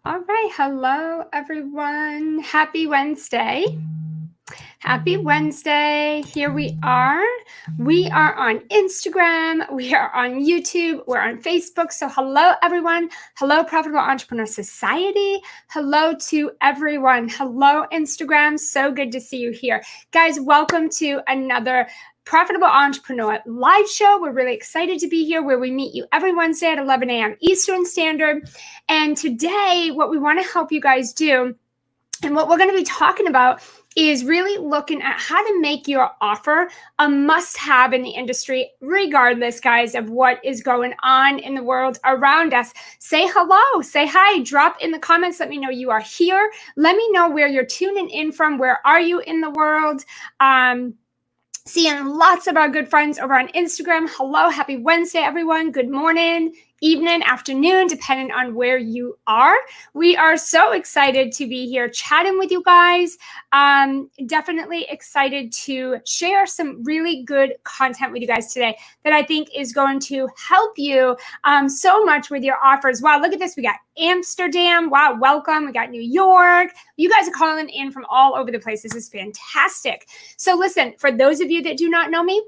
All right. Hello, everyone. Happy Wednesday. Happy Wednesday. Here we are. We are on Instagram. We are on YouTube. We're on Facebook. So hello, everyone. Hello, Profitable Entrepreneur Society. Hello to everyone. Hello, Instagram. So good to see you here. Guys, welcome to another Profitable Entrepreneur live show. We're really excited to be here where we meet you every Wednesday at 11 a.m. Eastern Standard. And today, what we want to help you guys do and what we're going to be talking about is really looking at how to make your offer a must-have in the industry, regardless, guys, of what is going on in the world around us. Say hello, say hi, drop in the comments. Let me know you are here. Let me know where you're tuning in from. Where are you in the world? Seeing lots of our good friends over on Instagram. Hello, happy Wednesday, everyone. Good morning, evening, afternoon, depending on where you are. We are so excited to be here chatting with you guys. Definitely excited to share some really good content with you guys today that I think is going to help you so much with your offers. Wow, look at this. We got Amsterdam. Wow, welcome. We got New York. You guys are calling in from all over the place. This is fantastic. So listen, for those of you that do not know me,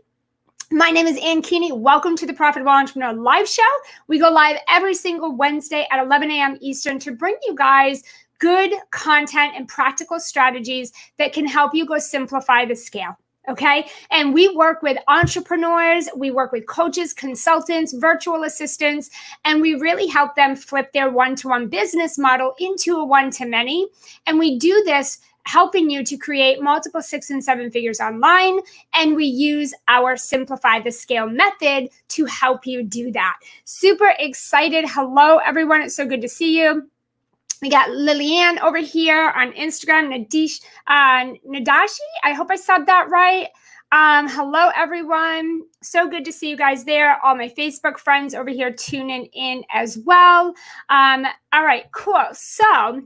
my name is annkeaney. Welcome to the Profitable Entrepreneur Live Show. We go live every single Wednesday at 11 a.m. Eastern to bring you guys good content and practical strategies that can help you go simplify the scale. Okay. And we work with entrepreneurs, we work with coaches, consultants, virtual assistants, and we really help them flip their one-to-one business model into a one-to-many. And we do this helping you to create multiple 6 and 7 figures online. And we use our Simplify the Scale method to help you do that. Super excited. Hello, everyone. It's so good to see you. We got Lillian over here on Instagram, Nadashi. I hope I said that right. Hello, everyone. So good to see you guys there. All my Facebook friends over here tuning in as well. All right, cool. So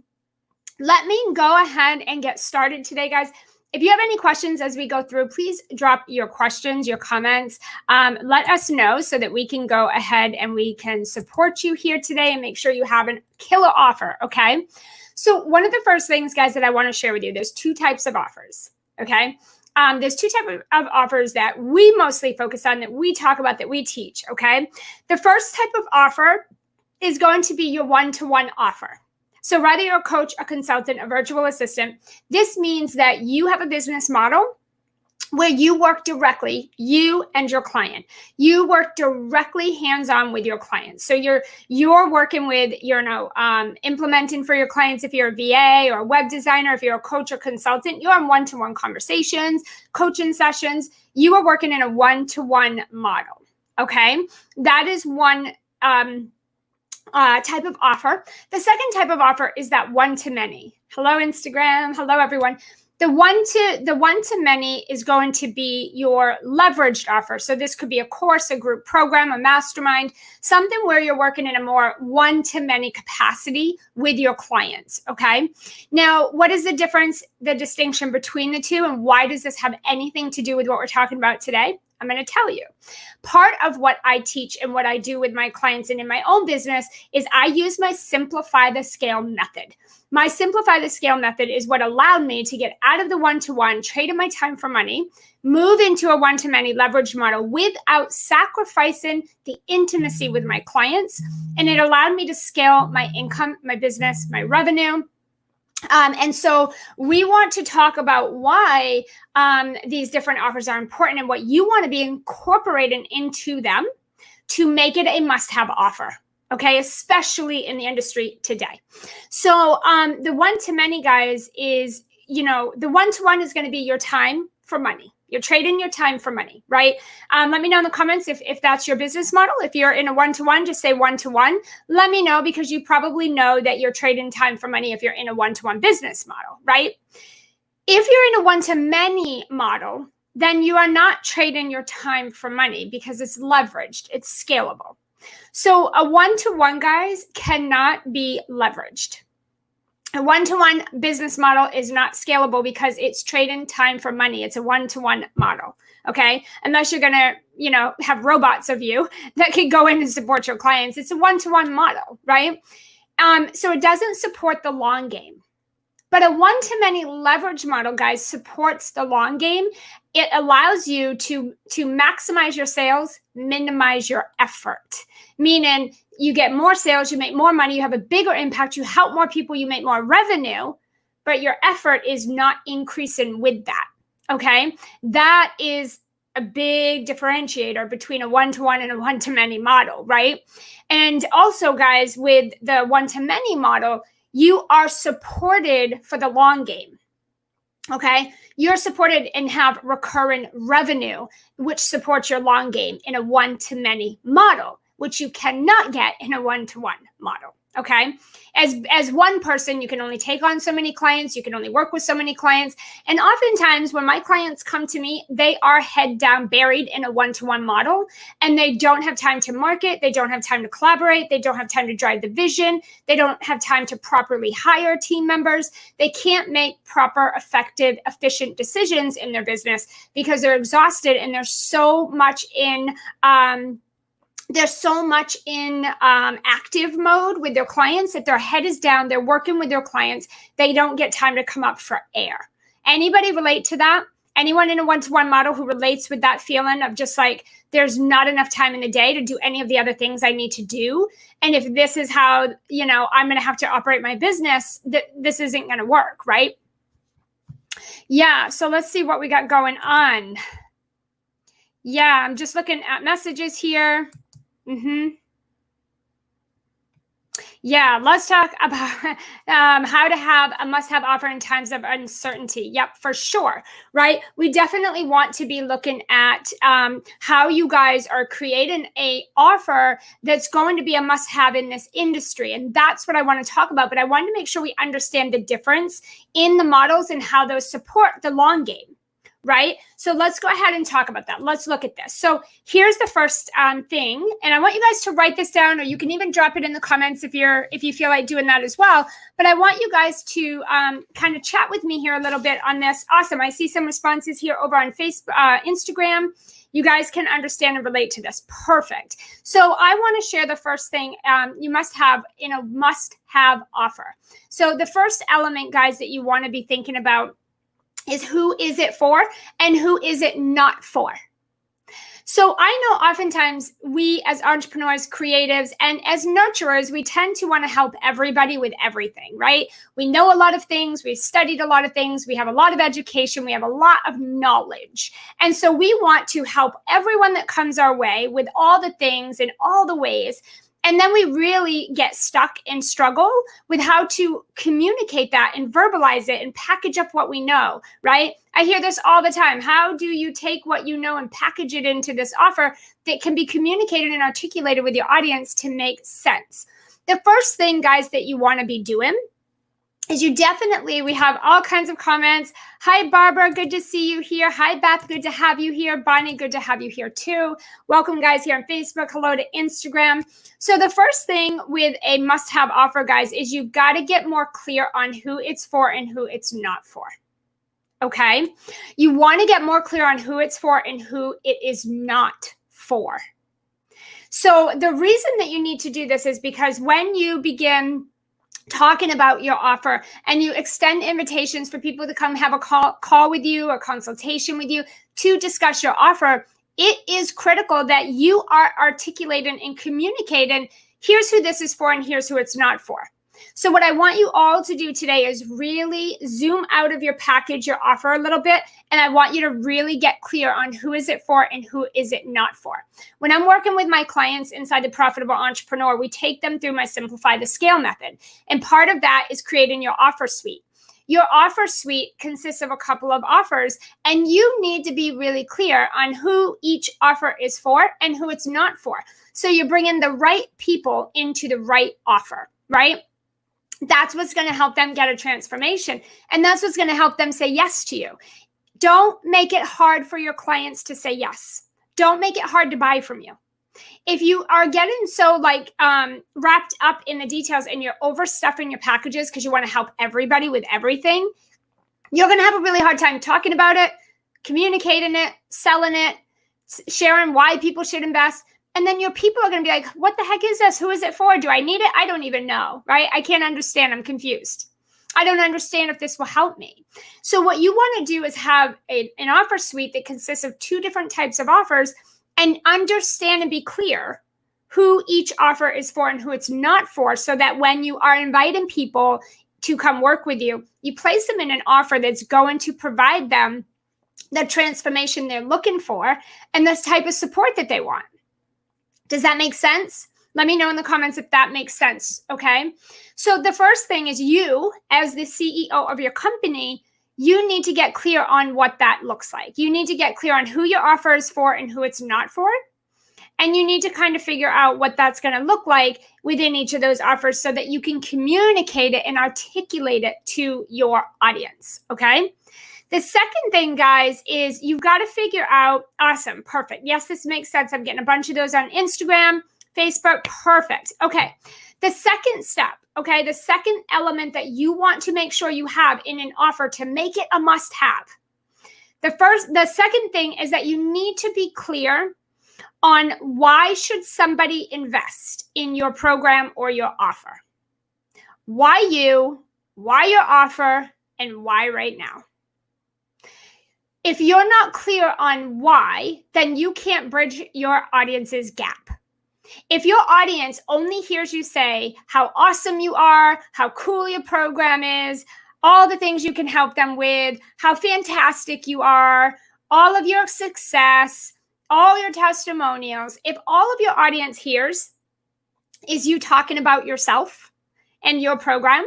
let me go ahead and get started today, guys. If you have any questions as we go through, please drop your questions, your comments. Let us know so that we can go ahead and we can support you here today and make sure you have a killer offer, okay? So one of the first things, guys, that I want to share with you, there's 2 types of offers, okay? There's 2 types of offers that we mostly focus on, that we talk about, that we teach, okay? The first type of offer is going to be your one-to-one offer. So whether you're a coach, a consultant, a virtual assistant, this means that you have a business model where you work directly, you and your client. You work directly hands-on with your clients. So you're working with, implementing for your clients. If you're a VA or a web designer, if you're a coach or consultant, you're on one-to-one conversations, coaching sessions. You are working in a one-to-one model, okay? That is one type of offer. The second type of offer is that one-to-many. Hello, Instagram. Hello, everyone. The one-to-many is going to be your leveraged offer. So this could be a course, a group program, a mastermind, something where you're working in a more one-to-many capacity with your clients, okay? Now, what is the difference, the distinction between the two, and why does this have anything to do with what we're talking about today? I'm going to tell you. Part of what I teach and what I do with my clients and in my own business is I use my Simplify the Scale method. My Simplify the Scale method is what allowed me to get out of the one-to-one, traded my time for money, move into a one-to-many leverage model without sacrificing the intimacy with my clients. And it allowed me to scale my income, my business, my revenue. And so we want to talk about why these different offers are important and what you want to be incorporating into them to make it a must-have offer, okay? Especially in the industry today. So the one-to-many, guys, is, the one-to-one is going to be your time for money. You're trading your time for money, right? Let me know in the comments if that's your business model. If you're in a one-to-one, just say one-to-one. Let me know, because you probably know that you're trading time for money if you're in a one-to-one business model, right? If you're in a one-to-many model, then you are not trading your time for money because it's leveraged, it's scalable. So a one-to-one, guys, cannot be leveraged. A one-to-one business model is not scalable because it's trading time for money. It's a one-to-one model, okay? Unless you're going to, have robots of you that can go in and support your clients. It's a one-to-one model, right? So it doesn't support the long game. But a one-to-many leverage model, guys, supports the long game. It allows you to maximize your sales, minimize your effort. Meaning you get more sales, you make more money, you have a bigger impact, you help more people, you make more revenue, but your effort is not increasing with that. Okay? That is a big differentiator between a one-to-one and a one-to-many model, right? And also, guys, with the one-to-many model, you are supported for the long game. Okay. You're supported and have recurring revenue, which supports your long game in a one-to-many model, which you cannot get in a one-to-one model. Okay. As one person, you can only take on so many clients. You can only work with so many clients. And oftentimes when my clients come to me, they are head down buried in a one-to-one model, and they don't have time to market. They don't have time to collaborate. They don't have time to drive the vision. They don't have time to properly hire team members. They can't make proper, effective, efficient decisions in their business because they're exhausted and there's so much in, active mode with their clients that their head is down. They're working with their clients. They don't get time to come up for air. Anybody relate to that? Anyone in a one-to-one model who relates with that feeling of just like, there's not enough time in the day to do any of the other things I need to do. And if this is how, I'm going to have to operate my business, this isn't going to work, right? Yeah. So let's see what we got going on. Yeah. I'm just looking at messages here. Yeah, let's talk about how to have a must-have offer in times of uncertainty. Yep, for sure, right? We definitely want to be looking at how you guys are creating a offer that's going to be a must-have in this industry. And that's what I want to talk about. But I want to make sure we understand the difference in the models and how those support the long game. Right? So let's go ahead and talk about that. Let's look at this. So here's the first thing, and I want you guys to write this down, or you can even drop it in the comments if you feel like doing that as well. But I want you guys to kind of chat with me here a little bit on this. Awesome. I see some responses here over on Facebook, Instagram. You guys can understand and relate to this. Perfect. So I want to share the first thing you must have in a must-have offer. So the first element, guys, that you want to be thinking about is who is it for and who is it not for. So I know oftentimes we as entrepreneurs, creatives, and as nurturers, we tend to want to help everybody with everything, right? We know a lot of things. We've studied a lot of things. We have a lot of education. We have a lot of knowledge. And so we want to help everyone that comes our way with all the things in all the ways. And then we really get stuck and struggle with how to communicate that and verbalize it and package up what we know, right? I hear this all the time. How do you take what you know and package it into this offer that can be communicated and articulated with your audience to make sense? The first thing, guys, that you want to be doing is we have all kinds of comments. Hi, Barbara, good to see you here. Hi, Beth, good to have you here. Bonnie, good to have you here too. Welcome, guys, here on Facebook. Hello to Instagram. So the first thing with a must-have offer, guys, is you got to get more clear on who it's for and who it's not for. Okay? You want to get more clear on who it's for and who it is not for. So the reason that you need to do this is because when you begin talking about your offer and you extend invitations for people to come have a call with you or consultation with you to discuss your offer, it is critical that you are articulating and communicating, here's who this is for and here's who it's not for. So what I want you all to do today is really zoom out of your package, your offer a little bit, and I want you to really get clear on who is it for and who is it not for. When I'm working with my clients inside the Profitable Entrepreneur, we take them through my Simplify the Scale method. And part of that is creating your offer suite. Your offer suite consists of a couple of offers, and you need to be really clear on who each offer is for and who it's not for. So you're bringing the right people into the right offer, right? That's what's going to help them get a transformation. And that's what's going to help them say yes to you. Don't make it hard for your clients to say yes. Don't make it hard to buy from you. If you are getting so wrapped up in the details and you're overstuffing your packages because you want to help everybody with everything, you're going to have a really hard time talking about it, communicating it, selling it, sharing why people should invest. And then your people are going to be like, what the heck is this? Who is it for? Do I need it? I don't even know, right? I can't understand. I'm confused. I don't understand if this will help me. So what you want to do is have an offer suite that consists of 2 different types of offers, and understand and be clear who each offer is for and who it's not for, so that when you are inviting people to come work with you, you place them in an offer that's going to provide them the transformation they're looking for and this type of support that they want. Does that make sense? Let me know in the comments if that makes sense, okay? So the first thing is, you, as the CEO of your company, you need to get clear on what that looks like. You need to get clear on who your offer is for and who it's not for. And you need to kind of figure out what that's going to look like within each of those offers, so that you can communicate it and articulate it to your audience, okay? The second thing, guys, is you've got to figure out, awesome, perfect. Yes, this makes sense. I'm getting a bunch of those on Instagram, Facebook, perfect. Okay, the second step, okay, the second element that you want to make sure you have in an offer to make it a must-have. The second thing is that you need to be clear on why should somebody invest in your program or your offer. Why you, why your offer, and why right now. If you're not clear on why, then you can't bridge your audience's gap. If your audience only hears you say how awesome you are, how cool your program is, all the things you can help them with, how fantastic you are, all of your success, all your testimonials, if all of your audience hears is you talking about yourself and your program,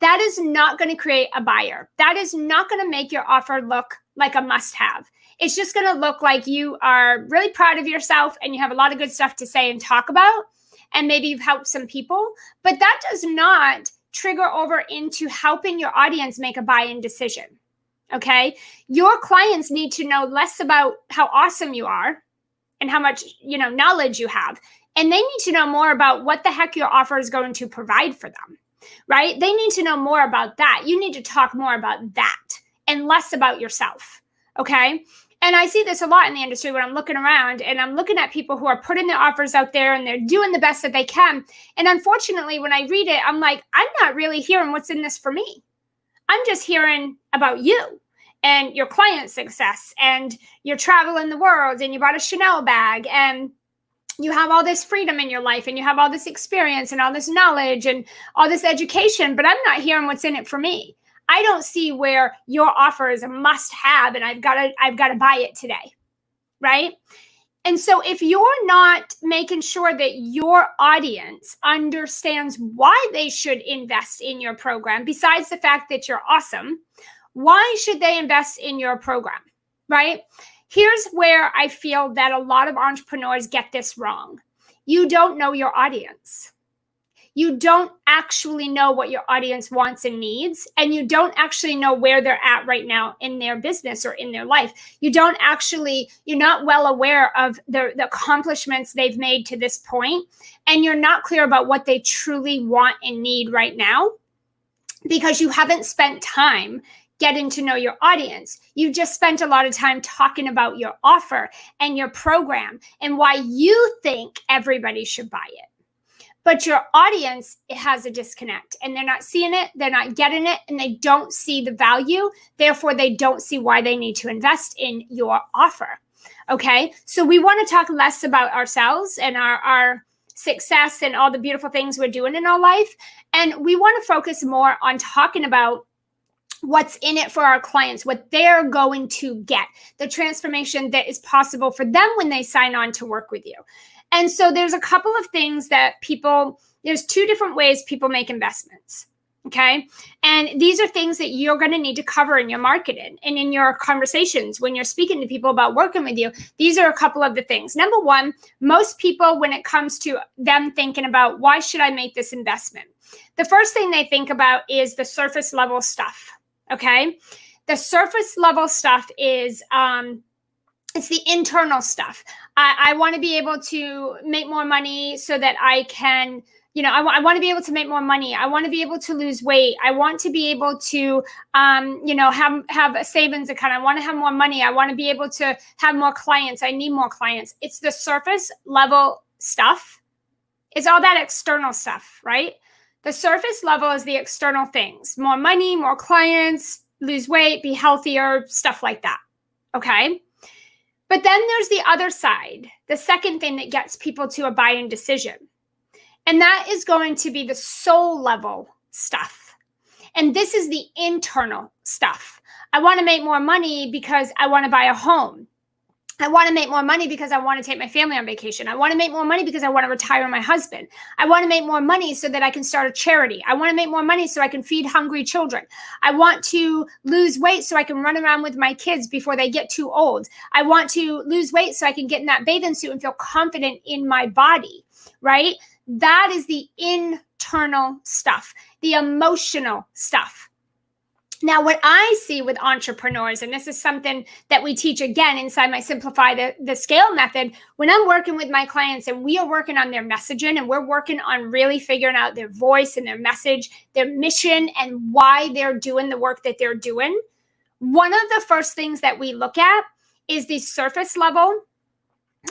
that is not going to create a buyer. That is not going to make your offer look like a must-have. It's just going to look like you are really proud of yourself and you have a lot of good stuff to say and talk about, and maybe you've helped some people, but that does not trigger over into helping your audience make a buy-in decision, okay? Your clients need to know less about how awesome you are and how much, knowledge you have, and they need to know more about what the heck your offer is going to provide for them, right? They need to know more about that. You need to talk more about that and less about yourself, okay? And I see this a lot in the industry when I'm looking around and I'm looking at people who are putting their offers out there and they're doing the best that they can. And unfortunately, when I read it, I'm like, I'm not really hearing what's in this for me. I'm just hearing about you and your client success and you're traveling the world and you bought a Chanel bag and you have all this freedom in your life and you have all this experience and all this knowledge and all this education, but I'm not hearing what's in it for me. I don't see where your offer is a must-have and I've got to buy it today, right? And so if you're not making sure that your audience understands why they should invest in your program, besides the fact that you're awesome, why should they invest in your program, right? Here's where I feel that a lot of entrepreneurs get this wrong. You don't know your audience. You don't actually know what your audience wants and needs, and you don't actually know where they're at right now in their business or in their life. You're not well aware of the accomplishments they've made to this point, and you're not clear about what they truly want and need right now because you haven't spent time getting to know your audience. You just spent a lot of time talking about your offer and your program and why you think everybody should buy it. But your audience, it has a disconnect and they're not seeing it, they're not getting it, and they don't see the value. Therefore, they don't see why they need to invest in your offer. Okay, so we want to talk less about ourselves and our success and all the beautiful things we're doing in our life. And we want to focus more on talking about what's in it for our clients, what they're going to get, the transformation that is possible for them when they sign on to work with you. And so there's a couple of things that there's 2 different ways people make investments, okay? And these are things that you're going to need to cover in your marketing and in your conversations when you're speaking to people about working with you. These are a couple of the things. Number one, most people, when it comes to them thinking about why should I make this investment, the first thing they think about is the surface level stuff, okay? The surface level stuff is it's the internal stuff. I want to be able to make more money so that I can, I want to be able to make more money. I want to be able to lose weight. I want to be able to, have a savings account. I want to have more money. I want to be able to have more clients. I need more clients. It's the surface level stuff is all that external stuff, right? The surface level is the external things. More money, more clients, lose weight, be healthier, stuff like that. Okay? But then there's the other side, the second thing that gets people to a buy-in decision. And that is going to be the soul level stuff. And this is the internal stuff. I want to make more money because I want to buy a home. I want to make more money because I want to take my family on vacation. I want to make more money because I want to retire my husband. I want to make more money so that I can start a charity. I want to make more money so I can feed hungry children. I want to lose weight so I can run around with my kids before they get too old. I want to lose weight so I can get in that bathing suit and feel confident in my body, right? That is the internal stuff, the emotional stuff. Now, what I see with entrepreneurs, and this is something that we teach again inside my Simplify the Scale method, when I'm working with my clients and we are working on their messaging and we're working on really figuring out their voice and their message, their mission, and why they're doing the work that they're doing, one of the first things that we look at is the surface level,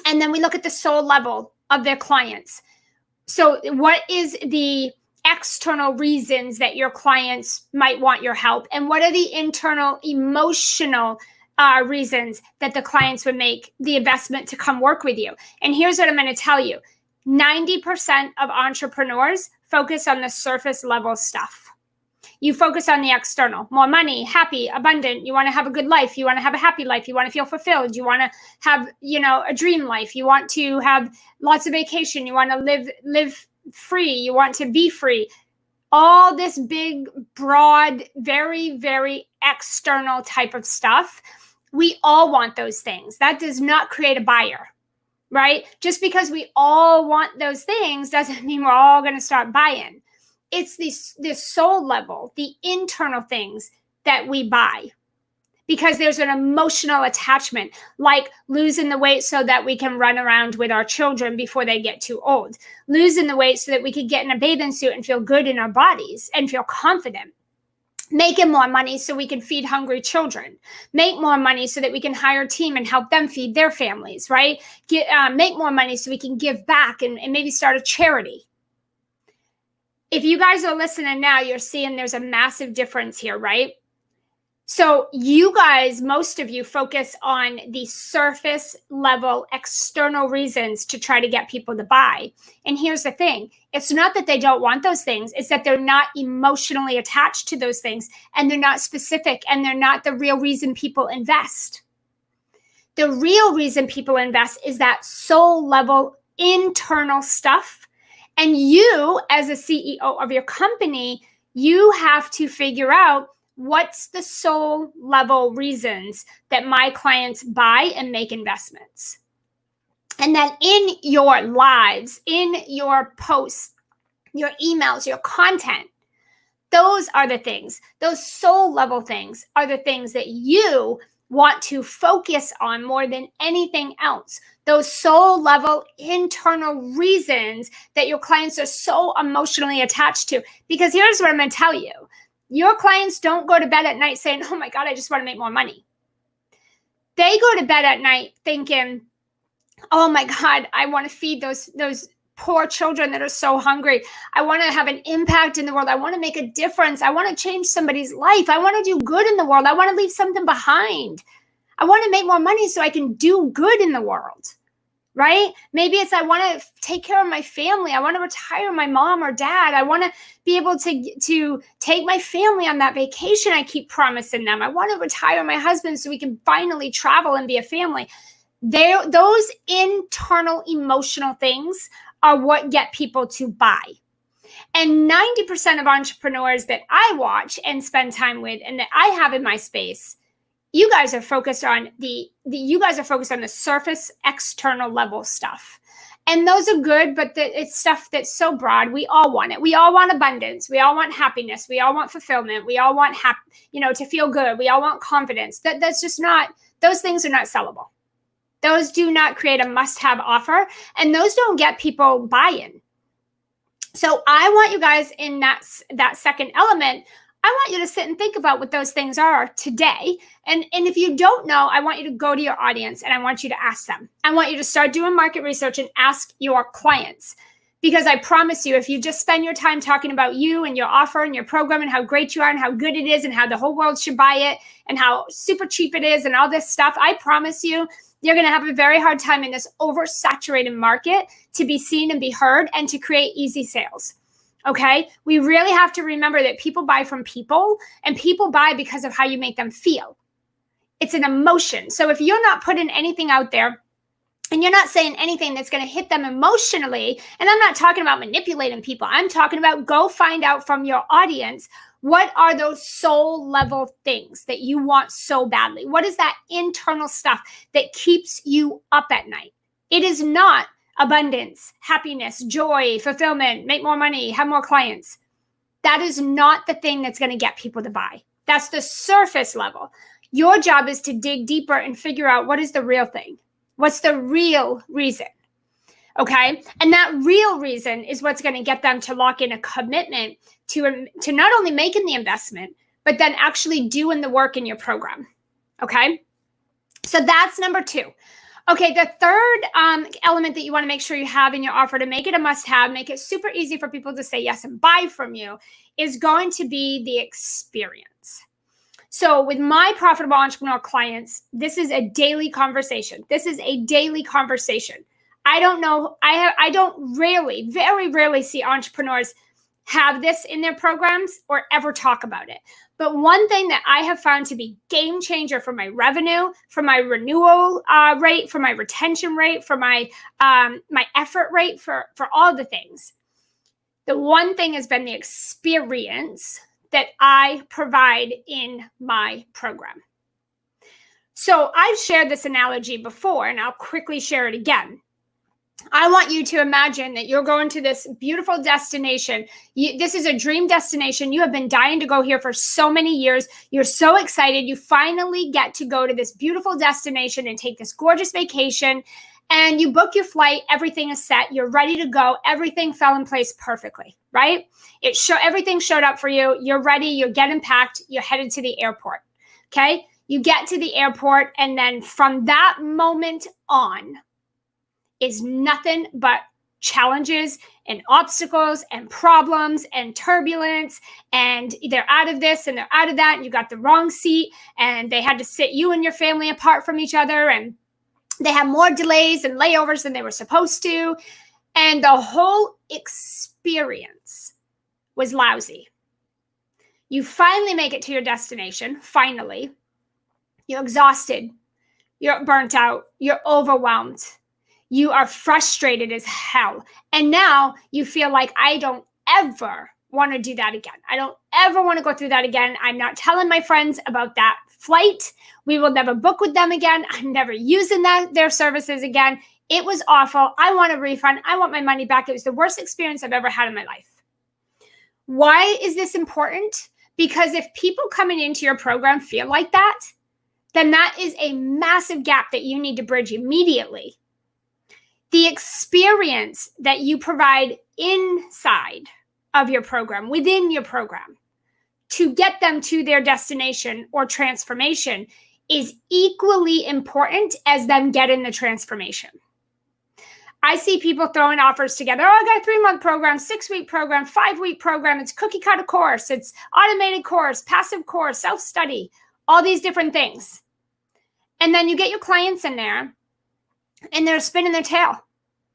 and then we look at the soul level of their clients. So what is the external reasons that your clients might want your help, and what are the internal emotional reasons that the clients would make the investment to come work with you? And here's what I'm going to tell you. 90% of entrepreneurs focus on the surface level stuff. You focus on the external, more money, happy, abundant. You want to have a good life. You want to have a happy life. You want to feel fulfilled. You want to have, a dream life. You want to have lots of vacation. You want to live free. You want to be free. All this big, broad, very, very external type of stuff. We all want those things. That does not create a buyer, right? Just because we all want those things doesn't mean we're all going to start buying. It's this soul level, the internal things that we buy, because there's an emotional attachment, like losing the weight so that we can run around with our children before they get too old, losing the weight so that we could get in a bathing suit and feel good in our bodies and feel confident, making more money so we can feed hungry children, make more money so that we can hire a team and help them feed their families, right? Make more money so we can give back and maybe start a charity. If you guys are listening now, you're seeing there's a massive difference here, right? So you guys, most of you focus on the surface level external reasons to try to get people to buy. And here's the thing. It's not that they don't want those things. It's that they're not emotionally attached to those things, and they're not specific, and they're not the real reason people invest. The real reason people invest is that soul level internal stuff. And you, as a CEO of your company, you have to figure out what's the soul level reasons that my clients buy and make investments. And then in your lives, in your posts, your emails, your content, those are the things, those soul level things are the things that you want to focus on more than anything else. Those soul level internal reasons that your clients are so emotionally attached to. Because here's what I'm going to tell you. Your clients don't go to bed at night saying, oh my God, I just want to make more money. They go to bed at night thinking, oh my God, I want to feed those poor children that are so hungry. I want to have an impact in the world. I want to make a difference. I want to change somebody's life. I want to do good in the world. I want to leave something behind. I want to make more money so I can do good in the world, right? Maybe it's I want to take care of my family. I want to retire my mom or dad. I want to be able to take my family on that vacation I keep promising them. I want to retire my husband so we can finally travel and be a family. Those internal emotional things are what get people to buy. And 90% of entrepreneurs that I watch and spend time with and that I have in my space, you guys are focused on the surface external level stuff. And those are good, but it's stuff that's so broad. We all want it. We all want abundance. We all want happiness. We all want fulfillment. We all want to feel good. We all want confidence. That's just not, those things are not sellable. Those do not create a must-have offer, and those don't get people buy-in. So I want you guys in that second element, I want you to sit and think about what those things are today. And if you don't know, I want you to go to your audience and I want you to ask them. I want you to start doing market research and ask your clients. Because I promise you, if you just spend your time talking about you and your offer and your program and how great you are and how good it is and how the whole world should buy it and how super cheap it is and all this stuff, I promise you, you're going to have a very hard time in this oversaturated market to be seen and be heard and to create easy sales. Okay? We really have to remember that people buy from people, and people buy because of how you make them feel. It's an emotion. So if you're not putting anything out there, and you're not saying anything that's going to hit them emotionally, and I'm not talking about manipulating people. I'm talking about go find out from your audience, what are those soul level things that you want so badly? What is that internal stuff that keeps you up at night? It is not abundance, happiness, joy, fulfillment, make more money, have more clients. That is not the thing that's going to get people to buy. That's the surface level. Your job is to dig deeper and figure out what is the real thing. What's the real reason? Okay. And that real reason is what's going to get them to lock in a commitment to not only making the investment, but then actually doing the work in your program. Okay. So that's number 2. Okay. The third element that you want to make sure you have in your offer to make it a must-have, make it super easy for people to say yes and buy from you, is going to be the experience. So with my profitable entrepreneur clients, this is a daily conversation. This is a daily conversation. I don't know. I don't very rarely see entrepreneurs have this in their programs or ever talk about it. But one thing that I have found to be game changer for my revenue, for my renewal rate, for my retention rate, for my effort rate, for all the things. The one thing has been the experience that I provide in my program. So I've shared this analogy before, and I'll quickly share it again. I want you to imagine that you're going to this beautiful destination. This is a dream destination. You have been dying to go here for so many years. You're so excited. You finally get to go to this beautiful destination and take this gorgeous vacation. And you book your flight. Everything is set. You're ready to go. Everything fell in place perfectly, right? Everything showed up for you. You're ready. You're getting packed. You're headed to the airport. Okay. You get to the airport. And then from that moment on is nothing but challenges and obstacles and problems and turbulence. And they're out of this and they're out of that. And you got the wrong seat. And they had to sit you and your family apart from each other. And they had more delays and layovers than they were supposed to. And the whole experience was lousy. You finally make it to your destination. Finally. You're exhausted. You're burnt out. You're overwhelmed. You are frustrated as hell. And now you feel like, I don't ever want to do that again. I don't ever want to go through that again. I'm not telling my friends about that flight. We will never book with them again. I'm never using their services again. It was awful. I want a refund. I want my money back. It was the worst experience I've ever had in my life. Why is this important? Because if people coming into your program feel like that, then that is a massive gap that you need to bridge immediately. The experience that you provide inside of your program, within your program, to get them to their destination or transformation is equally important as them getting the transformation. I see people throwing offers together. Oh, I got a 3-month program, 6-week program, 5-week program. It's cookie cutter course. It's automated course, passive course, self-study, all these different things. And then you get your clients in there and they're spinning their tail.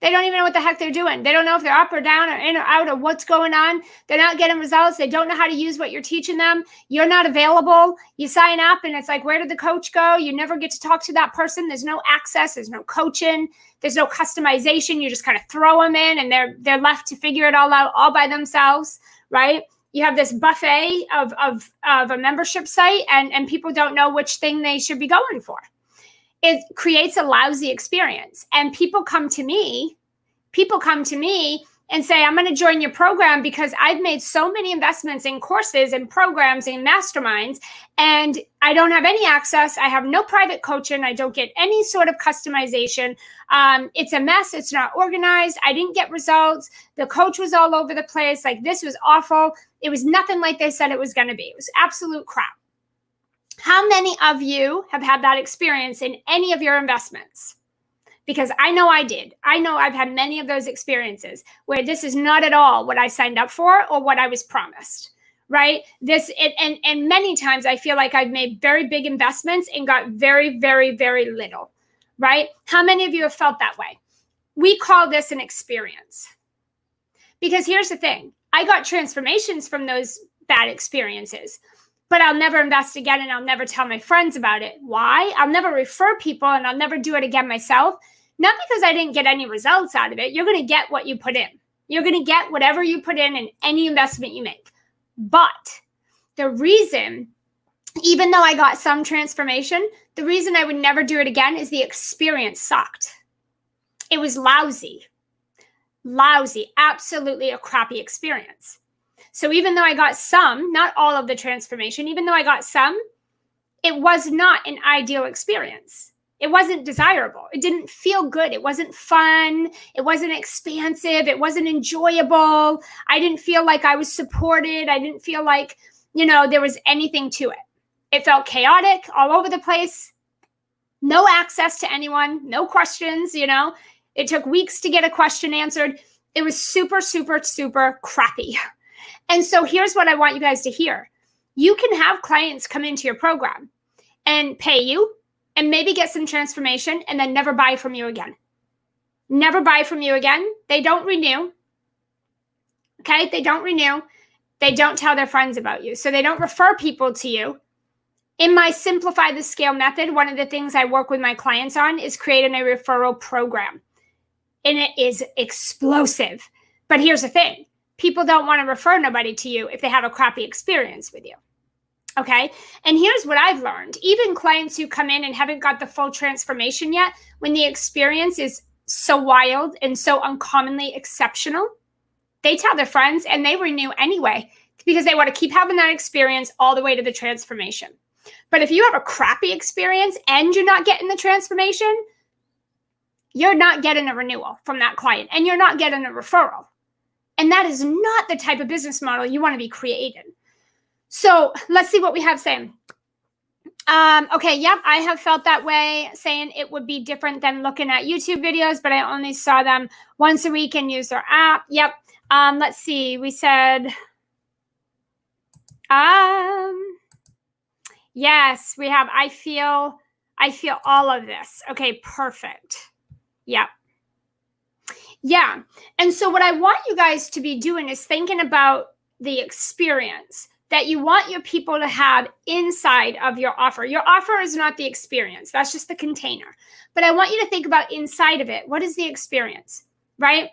They don't even know what the heck they're doing. They don't know if they're up or down or in or out or what's going on. They're not getting results. They don't know how to use what you're teaching them. You're not available. You sign up and it's like, where did the coach go? You never get to talk to that person. There's no access. There's no coaching. There's no customization. You just kind of throw them in and they're left to figure it all out all by themselves, right? You have this buffet of a membership site and people don't know which thing they should be going for. It creates a lousy experience. And people come to me and say, I'm going to join your program because I've made so many investments in courses and programs and masterminds, and I don't have any access. I have no private coaching. I don't get any sort of customization. It's a mess. It's not organized. I didn't get results. The coach was all over the place. Like, this was awful. It was nothing like they said it was going to be. It was absolute crap. How many of you have had that experience in any of your investments? Because I know I did. I know I've had many of those experiences where this is not at all what I signed up for or what I was promised, right? And many times I feel like I've made very big investments and got very, very, very little, right? How many of you have felt that way? We call this an experience. Because here's the thing. I got transformations from those bad experiences, but I'll never invest again and I'll never tell my friends about it. Why? I'll never refer people and I'll never do it again myself. Not because I didn't get any results out of it. You're going to get what you put in. You're going to get whatever you put in any investment you make. But the reason, even though I got some transformation, the reason I would never do it again is the experience sucked. It was lousy. Lousy. Absolutely a crappy experience. So even though I got some, not all of the transformation, even though I got some, it was not an ideal experience. It wasn't desirable. It didn't feel good. It wasn't fun. It wasn't expansive. It wasn't enjoyable. I didn't feel like I was supported. I didn't feel like, there was anything to it. It felt chaotic, all over the place. No access to anyone, no questions, It took weeks to get a question answered. It was super, super, super crappy. And so here's what I want you guys to hear. You can have clients come into your program and pay you and maybe get some transformation and then never buy from you again. Never buy from you again. They don't renew. Okay? They don't renew. They don't tell their friends about you. So they don't refer people to you. In my Simplify the Scale method, one of the things I work with my clients on is creating a referral program. And it is explosive. But here's the thing. People don't want to refer nobody to you if they have a crappy experience with you. Okay. And here's what I've learned. Even clients who come in and haven't got the full transformation yet, when the experience is so wild and so uncommonly exceptional, they tell their friends and they renew anyway because they want to keep having that experience all the way to the transformation. But if you have a crappy experience and you're not getting the transformation, you're not getting a renewal from that client and you're not getting a referral. And that is not the type of business model you want to be creating. So let's see what we have saying. Okay, yep, I have felt that way, saying it would be different than looking at YouTube videos, but I only saw them once a week and use their app. Yep. Let's see. We said, yes, we have, I feel all of this. Okay, perfect. Yep. Yeah. And so what I want you guys to be doing is thinking about the experience that you want your people to have inside of your offer. Your offer is not the experience. That's just the container. But I want you to think about inside of it. What is the experience, right?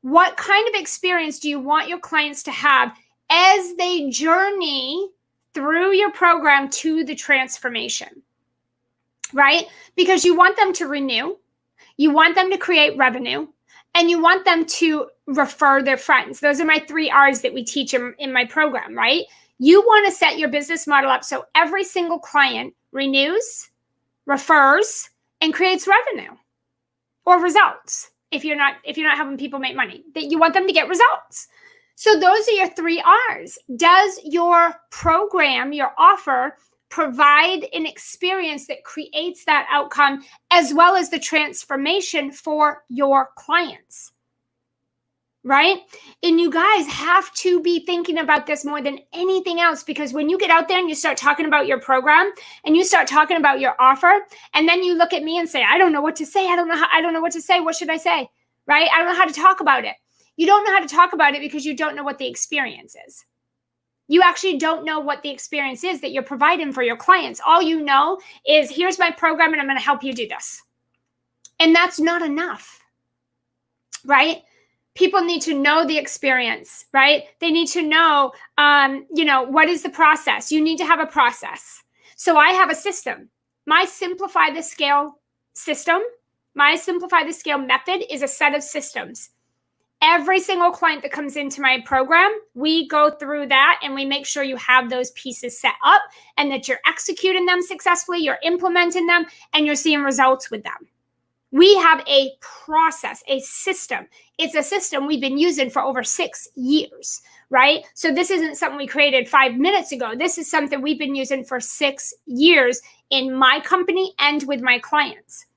What kind of experience do you want your clients to have as they journey through your program to the transformation, right? Because you want them to renew, you want them to create revenue, and you want them to refer their friends. Those are my 3 R's that we teach in my program, right? You want to set your business model up so every single client renews, refers, and creates revenue or results. If you're not having people make money, that you want them to get results. So those are your 3 R's. Does your program, your offer, provide an experience that creates that outcome as well as the transformation for your clients? Right? And you guys have to be thinking about this more than anything else, because when you get out there and you start talking about your program and you start talking about your offer, and then you look at me and say, I don't know what to say. I don't know what to say. What should I say? Right? I don't know how to talk about it. You don't know how to talk about it because you don't know what the experience is. You actually don't know what the experience is that you're providing for your clients. All you know is, here's my program and I'm going to help you do this. And that's not enough, right? People need to know the experience, right? They need to know, what is the process? You need to have a process. So I have a system. My Simplify the Scale system, my Simplify the Scale method is a set of systems. Every single client that comes into my program, we go through that and we make sure you have those pieces set up and that you're executing them successfully, you're implementing them, and you're seeing results with them. We have a process, a system. It's a system we've been using for over 6 years, right? So this isn't something we created 5 minutes ago. This is something we've been using for 6 years in my company and with my clients.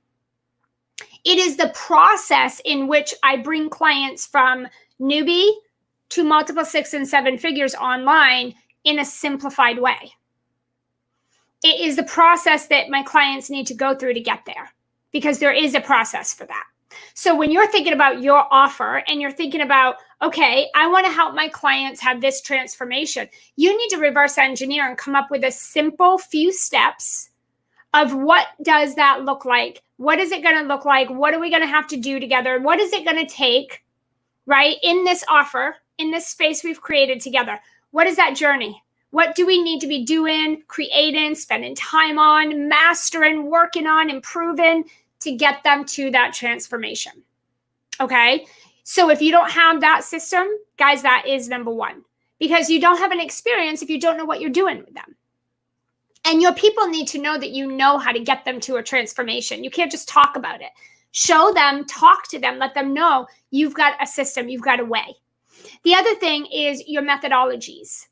It is the process in which I bring clients from newbie to multiple 6 and 7 figures online in a simplified way. It is the process that my clients need to go through to get there, because there is a process for that. So when you're thinking about your offer and you're thinking about, okay, I want to help my clients have this transformation, you need to reverse engineer and come up with a simple few steps of what does that look like? What is it going to look like? What are we going to have to do together? What is it going to take, right, in this offer, in this space we've created together? What is that journey? What do we need to be doing, creating, spending time on, mastering, working on, improving to get them to that transformation? Okay? So if you don't have that system, guys, that is number one, because you don't have an experience if you don't know what you're doing with them. And your people need to know that you know how to get them to a transformation. You can't just talk about it. Show them, talk to them, let them know you've got a system, you've got a way. The other thing is your methodologies.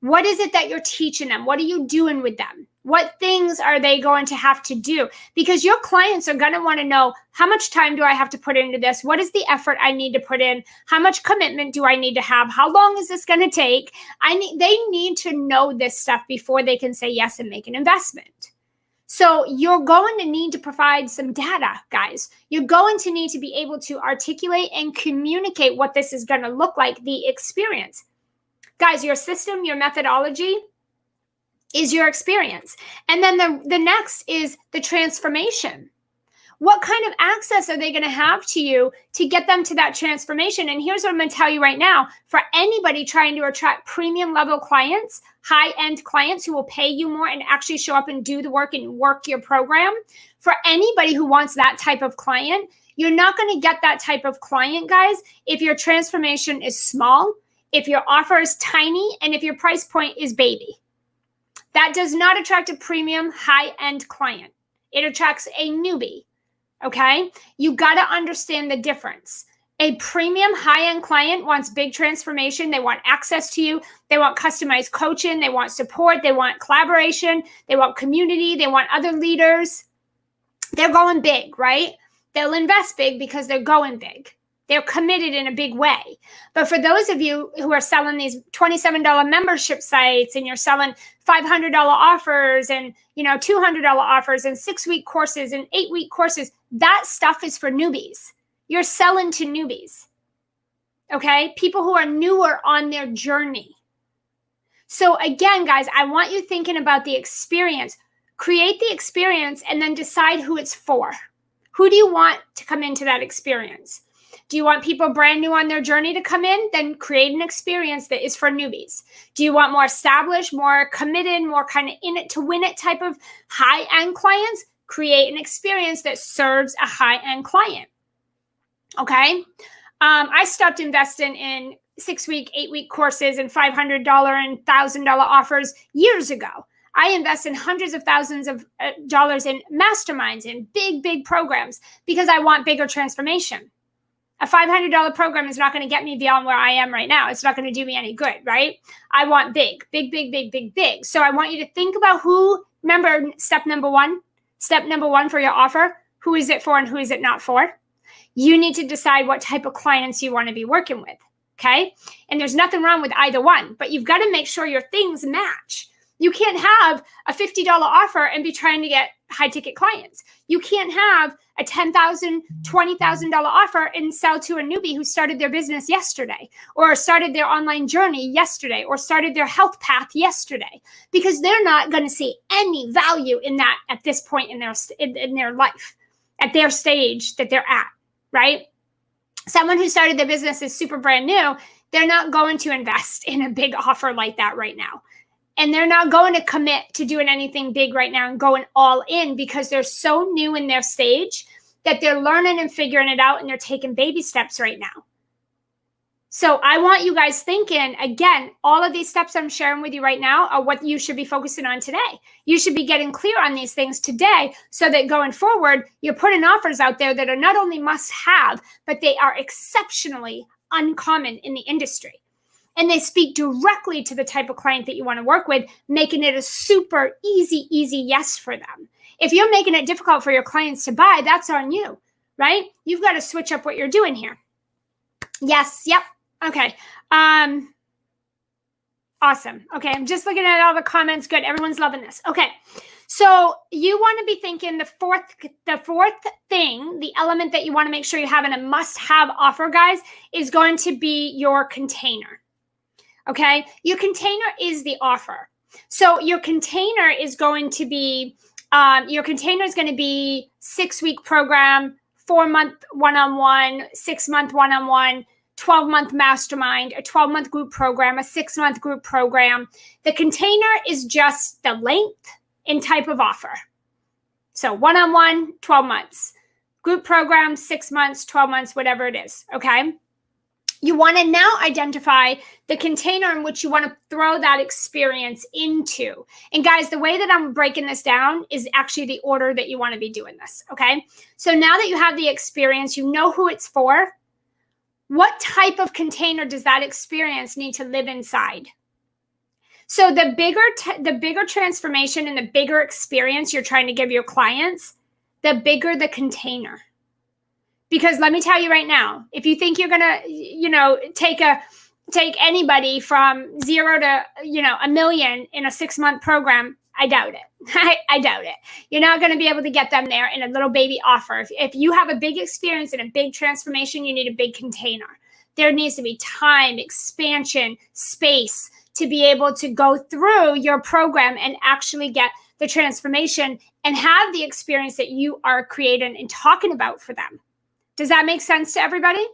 What is it that you're teaching them? What are you doing with them? What things are they going to have to do? Because your clients are going to want to know, how much time do I have to put into this? What is the effort I need to put in? How much commitment do I need to have? How long is this going to take? They need to know this stuff before they can say yes and make an investment. So you're going to need to provide some data, guys. You're going to need to be able to articulate and communicate what this is going to look like, the experience. Guys, your system, your methodology is your experience. And then the next is the transformation. What kind of access are they going to have to you to get them to that transformation? And here's what I'm going to tell you right now. For anybody trying to attract premium level clients, high-end clients who will pay you more and actually show up and do the work and work your program, for anybody who wants that type of client, you're not going to get that type of client, guys, if your transformation is small, if your offer is tiny, and if your price point is baby. That does not attract a premium high-end client. It attracts a newbie, okay? You got to understand the difference. A premium high-end client wants big transformation. They want access to you. They want customized coaching. They want support. They want collaboration. They want community. They want other leaders. They're going big, right? They'll invest big because they're going big. They're committed in a big way. But for those of you who are selling these $27 membership sites and you're selling $500 offers and $200 offers and 6-week courses and 8-week courses, that stuff is for newbies. You're selling to newbies, okay? People who are newer on their journey. So again, guys, I want you thinking about the experience. Create the experience and then decide who it's for. Who do you want to come into that experience? Do you want people brand new on their journey to come in? Then create an experience that is for newbies. Do you want more established, more committed, more kind of in it to win it type of high-end clients? Create an experience that serves a high-end client. Okay? I stopped investing in 6-week, 8-week courses and $500 and $1,000 offers years ago. I invest in hundreds of thousands of dollars in masterminds and big programs because I want bigger transformation. A $500 program is not going to get me beyond where I am right now. It's not going to do me any good, right? I want big. So I want you to think about remember step number one for your offer, who is it for and who is it not for? You need to decide what type of clients you want to be working with, okay? And there's nothing wrong with either one, but you've got to make sure your things match. You can't have a $50 offer and be trying to get high ticket clients. You can't have a $10,000, $20,000 offer and sell to a newbie who started their business yesterday or started their online journey yesterday or started their health path yesterday, because they're not going to see any value in that at this point in their life, at their stage that they're at, right? Someone who started their business is super brand new. They're not going to invest in a big offer like that right now. And they're not going to commit to doing anything big right now and going all in because they're so new in their stage that they're learning and figuring it out and they're taking baby steps right now. So I want you guys thinking, again, all of these steps I'm sharing with you right now are what you should be focusing on today. You should be getting clear on these things today so that going forward, you're putting offers out there that are not only must have, but they are exceptionally uncommon in the industry. And they speak directly to the type of client that you want to work with, making it a super easy yes for them. If you're making it difficult for your clients to buy, that's on you, right? You've got to switch up what you're doing here. Yes, yep. Okay. Awesome. Okay, I'm just looking at all the comments. Good. Everyone's loving this. Okay. So you want to be thinking the fourth thing, the element that you want to make sure you have in a must-have offer, guys, is going to be your container. Okay? Your container is the offer. So your container is going to be 6-week program, 4-month one-on-one, 6-month one-on-one, 12-month mastermind, a 12-month group program, a 6-month group program. The container is just the length and type of offer. So one-on-one, 12 months. Group program, 6 months, 12 months, whatever it is, okay? You want to now identify the container in which you want to throw that experience into. And guys, the way that I'm breaking this down is actually the order that you want to be doing this, okay? So now that you have the experience, you know who it's for. What type of container does that experience need to live inside? So the bigger transformation and the bigger experience you're trying to give your clients, the bigger the container. Because let me tell you right now, if you think you're going to, take anybody from 0 to, $1 million in a 6-month program, I doubt it. I doubt it. You're not going to be able to get them there in a little baby offer. If you have a big experience and a big transformation, you need a big container. There needs to be time, expansion, space to be able to go through your program and actually get the transformation and have the experience that you are creating and talking about for them. Does that make sense to everybody?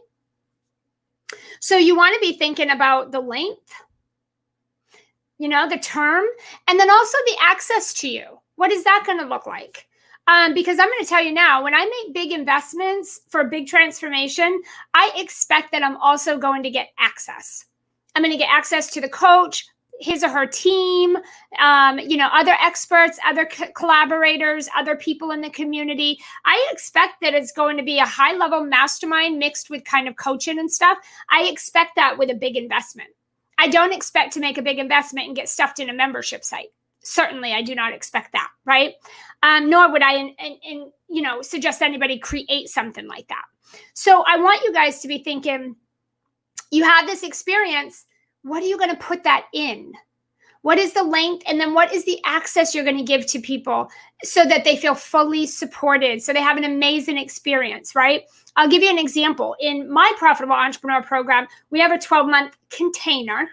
So you want to be thinking about the length, the term, and then also the access to you. What is that going to look like? Because I'm going to tell you now, when I make big investments for a big transformation, I expect that I'm also going to get access. I'm going to get access to the coach, his or her team, other experts, other collaborators, other people in the community. I expect that it's going to be a high-level mastermind mixed with kind of coaching and stuff. I expect that with a big investment. I don't expect to make a big investment and get stuffed in a membership site. Certainly, I do not expect that, right? Nor would I, suggest anybody create something like that. So I want you guys to be thinking, you have this experience. What are you going to put that in? What is the length? And then what is the access you're going to give to people so that they feel fully supported, so they have an amazing experience, right? I'll give you an example. In my Profitable Entrepreneur program, we have a 12-month container.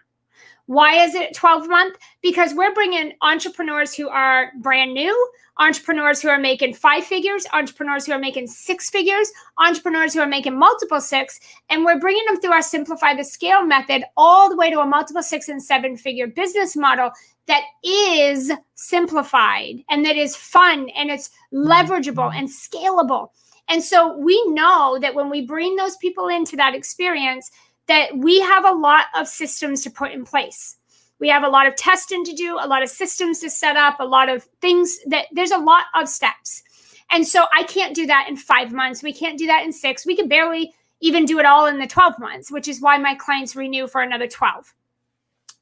Why is it 12-month? Because we're bringing entrepreneurs who are brand new, entrepreneurs who are making 5 figures, entrepreneurs who are making 6 figures, entrepreneurs who are making multiple 6, and we're bringing them through our Simplify the Scale method all the way to a multiple 6 and 7-figure business model that is simplified and that is fun and it's leverageable and scalable. And so we know that when we bring those people into that experience, that we have a lot of systems to put in place. We have a lot of testing to do, a lot of systems to set up, a lot of things that there's a lot of steps. And so I can't do that in 5 months. We can't do that in 6. We can barely even do it all in the 12 months, which is why my clients renew for another 12.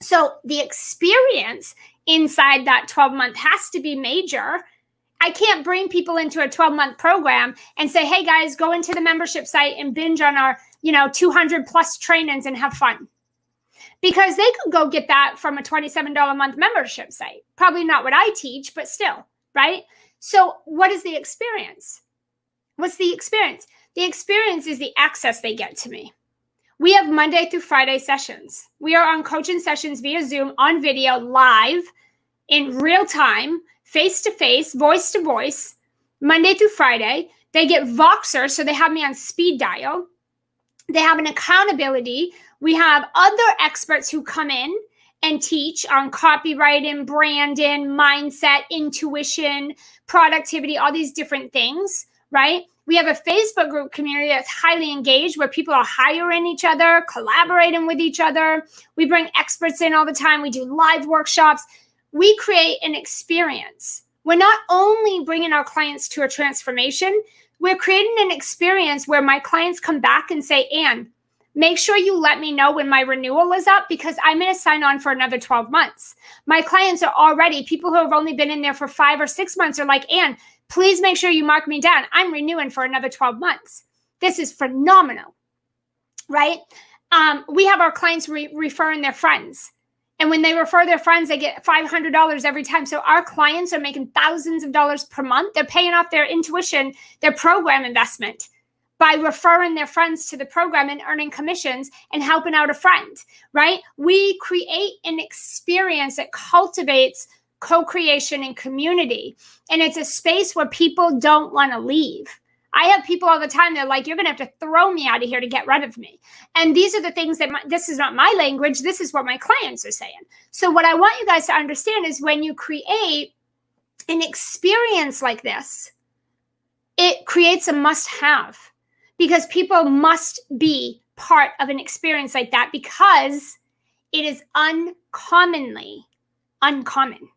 So the experience inside that 12-month has to be major. I can't bring people into a 12-month program and say, hey guys, go into the membership site and binge on our 200 plus trainings and have fun. Because they could go get that from a $27 a month membership site. Probably not what I teach, but still, right? So what is the experience? What's the experience? The experience is the access they get to me. We have Monday through Friday sessions. We are on coaching sessions via Zoom, on video, live, in real time, face-to-face, voice-to-voice, Monday through Friday. They get Voxer, so they have me on speed dial. They have an accountability. We have other experts who come in and teach on copywriting, branding, mindset, intuition, productivity, all these different things, right? We have a Facebook group community that's highly engaged where people are hiring each other, collaborating with each other. We bring experts in all the time. We do live workshops. We create an experience. We're not only bringing our clients to a transformation, we're creating an experience where my clients come back and say, Ann, make sure you let me know when my renewal is up because I'm going to sign on for another 12 months. My clients are already, people who have only been in there for 5 or 6 months are like, Ann, please make sure you mark me down. I'm renewing for another 12 months. This is phenomenal, right? We have our clients referring their friends. And when they refer their friends, they get $500 every time. So our clients are making thousands of dollars per month. They're paying off their intuition, their program investment by referring their friends to the program and earning commissions and helping out a friend, right? We create an experience that cultivates co-creation and community. And it's a space where people don't want to leave. I have people all the time, they're like, you're going to have to throw me out of here to get rid of me. And these are the things that, this is not my language, this is what my clients are saying. So what I want you guys to understand is when you create an experience like this, it creates a must-have because people must be part of an experience like that because it is uncommonly uncommon.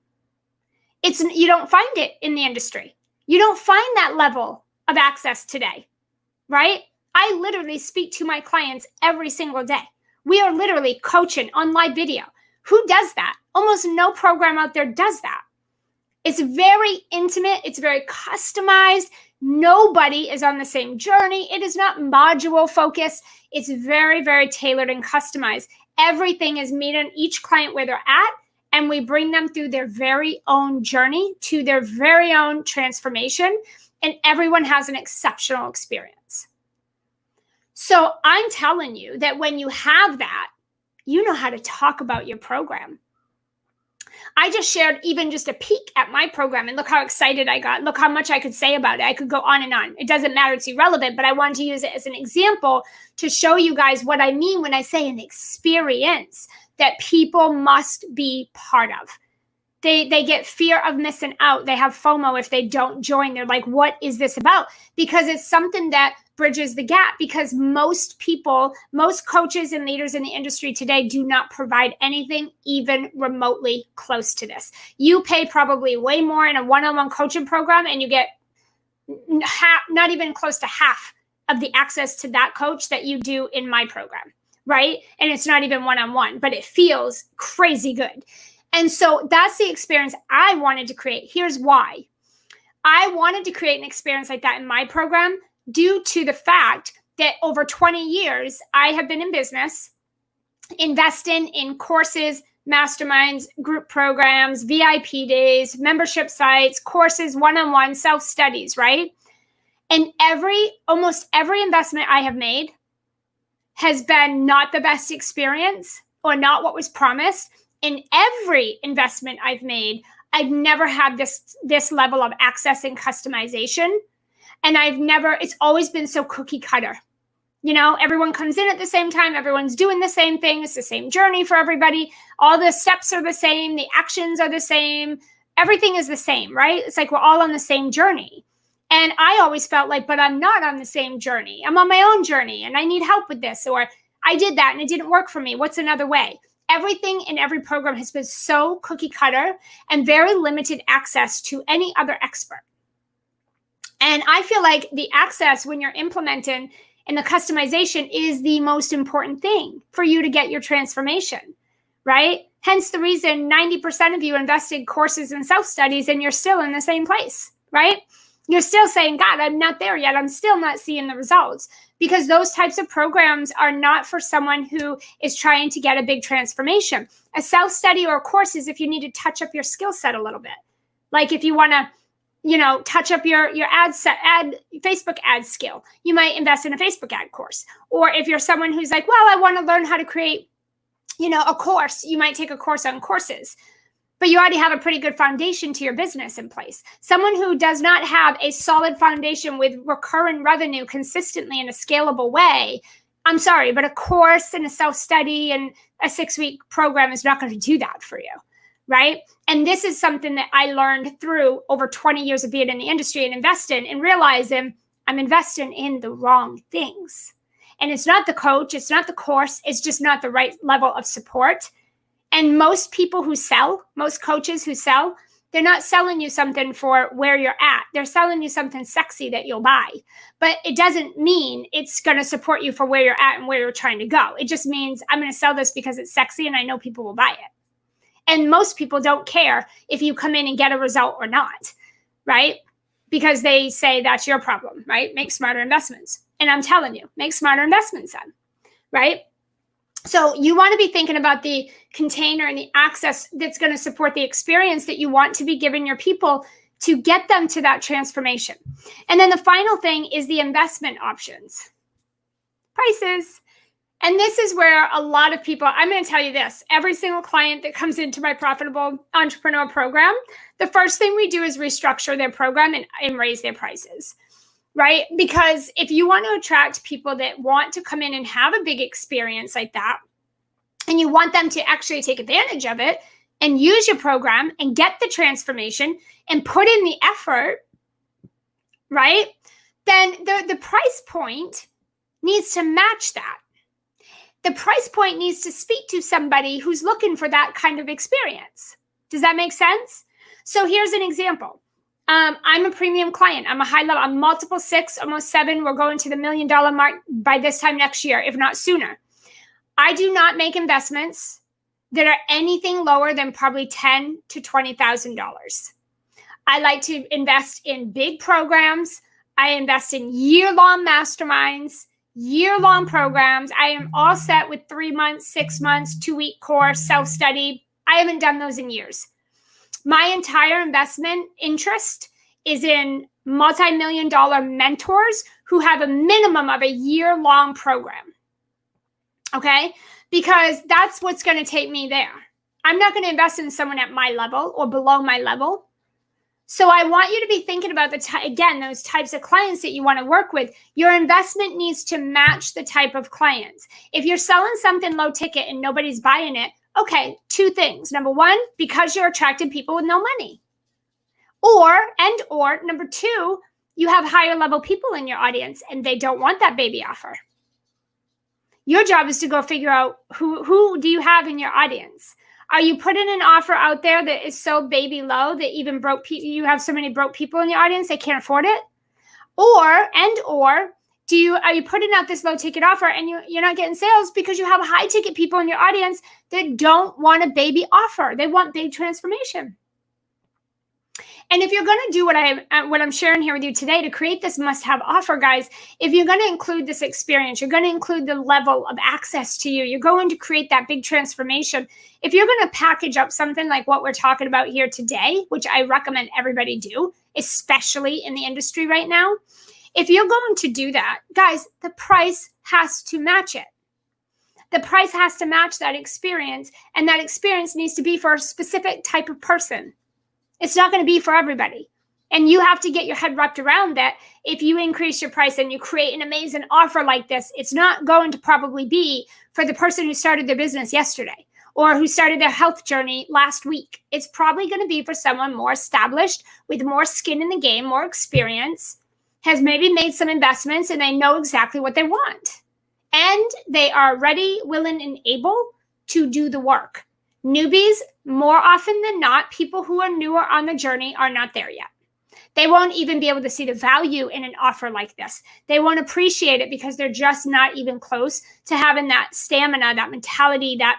You don't find it in the industry. You don't find that level of access today, right? I literally speak to my clients every single day. We are literally coaching on live video. Who does that? Almost no program out there does that. It's very intimate. It's very customized. Nobody is on the same journey. It is not module focused. It's very, very tailored and customized. Everything is meeting each client where they're at, and we bring them through their very own journey to their very own transformation, and everyone has an exceptional experience. So I'm telling you that when you have that, you know how to talk about your program. I just shared even just a peek at my program, and look how excited I got. Look how much I could say about it. I could go on and on. It doesn't matter. It's irrelevant, but I wanted to use it as an example to show you guys what I mean when I say an experience that people must be part of. They get fear of missing out. They have FOMO if they don't join. They're like, what is this about? Because it's something that bridges the gap, because most people, most coaches and leaders in the industry today do not provide anything even remotely close to this. You pay probably way more in a one-on-one coaching program and you get not even close to half of the access to that coach that you do in my program, right? And it's not even one-on-one, but it feels crazy good. And so that's the experience I wanted to create. Here's why. I wanted to create an experience like that in my program due to the fact that over 20 years, I have been in business, investing in courses, masterminds, group programs, VIP days, membership sites, courses, one-on-one, self-studies, right? And almost every investment I have made has been not the best experience or not what was promised. In every investment I've made, I've never had this level of access and customization. And it's always been so cookie cutter. You know, everyone comes in at the same time. Everyone's doing the same thing. It's the same journey for everybody. All the steps are the same. The actions are the same. Everything is the same, right? It's like we're all on the same journey. And I always felt like, but I'm not on the same journey. I'm on my own journey and I need help with this. Or I did that and it didn't work for me. What's another way? Everything in every program has been so cookie cutter and very limited access to any other expert. And I feel like the access when you're implementing and the customization is the most important thing for you to get your transformation, right? Hence the reason 90% of you invested courses and self-studies and you're still in the same place, right? You're still saying, God, I'm not there yet. I'm still not seeing the results, because those types of programs are not for someone who is trying to get a big transformation. A self-study or a course is if you need to touch up your skill set a little bit. Like if you want to, touch up your Facebook ad skill, you might invest in a Facebook ad course. Or if you're someone who's like, well, I want to learn how to create, a course, you might take a course on courses. But you already have a pretty good foundation to your business in place. Someone who does not have a solid foundation with recurring revenue consistently in a scalable way, I'm sorry, but a course and a self-study and a 6-week program is not going to do that for you, right? And this is something that I learned through over 20 years of being in the industry and investing and realizing I'm investing in the wrong things. And it's not the coach, it's not the course, it's just not the right level of support. And most people who sell, most coaches who sell, they're not selling you something for where you're at. They're selling you something sexy that you'll buy. But it doesn't mean it's going to support you for where you're at and where you're trying to go. It just means I'm going to sell this because it's sexy and I know people will buy it. And most people don't care if you come in and get a result or not, right? Because they say that's your problem, right? Make smarter investments. And I'm telling you, make smarter investments then, right? So you want to be thinking about the container and the access that's going to support the experience that you want to be giving your people to get them to that transformation. And then the final thing is the investment options. Prices. And this is where a lot of people, I'm going to tell you this, every single client that comes into my Profitable Entrepreneur program, the first thing we do is restructure their program and raise their prices. Right? Because if you want to attract people that want to come in and have a big experience like that, and you want them to actually take advantage of it and use your program and get the transformation and put in the effort, right? Then the price point needs to match that. The price point needs to speak to somebody who's looking for that kind of experience. Does that make sense? So here's an example. I'm a premium client. I'm a high level. I'm multiple 6, almost 7. We're going to the $1 million mark by this time next year, if not sooner. I do not make investments that are anything lower than probably $10,000 to $20,000. I like to invest in big programs. I invest in year-long masterminds, year-long programs. I am all set with 3 months, 6 months, 2-week course, self-study. I haven't done those in years. My entire investment interest is in multi-million-dollar mentors who have a minimum of a year-long program. Okay? Because that's what's going to take me there. I'm not going to invest in someone at my level or below my level. So I want you to be thinking about again, those types of clients that you want to work with. Your investment needs to match the type of clients. If you're selling something low ticket and nobody's buying it, okay, 2 things. Number 1, because you're attracting people with no money. Or number 2, you have higher level people in your audience and they don't want that baby offer. Your job is to go figure out who do you have in your audience. Are you putting an offer out there that is so baby low that even you have so many broke people in your audience they can't afford it? Or are you putting out this low ticket offer and you're not getting sales because you have high ticket people in your audience that don't want a baby offer? They want big transformation. And if you're going to do what I'm sharing here with you today to create this must-have offer, guys, if you're going to include this experience, you're going to include the level of access to you, you're going to create that big transformation. If you're going to package up something like what we're talking about here today, which I recommend everybody do, especially in the industry right now, if you're going to do that, guys, the price has to match it. The price has to match that experience, and that experience needs to be for a specific type of person. It's not going to be for everybody. And you have to get your head wrapped around that. If you increase your price and you create an amazing offer like this, it's not going to probably be for the person who started their business yesterday or who started their health journey last week. It's probably going to be for someone more established with more skin in the game, more experience, has maybe made some investments and they know exactly what they want. And they are ready, willing, and able to do the work. Newbies, more often than not, people who are newer on the journey are not there yet. They won't even be able to see the value in an offer like this. They won't appreciate it because they're just not even close to having that stamina, that mentality, that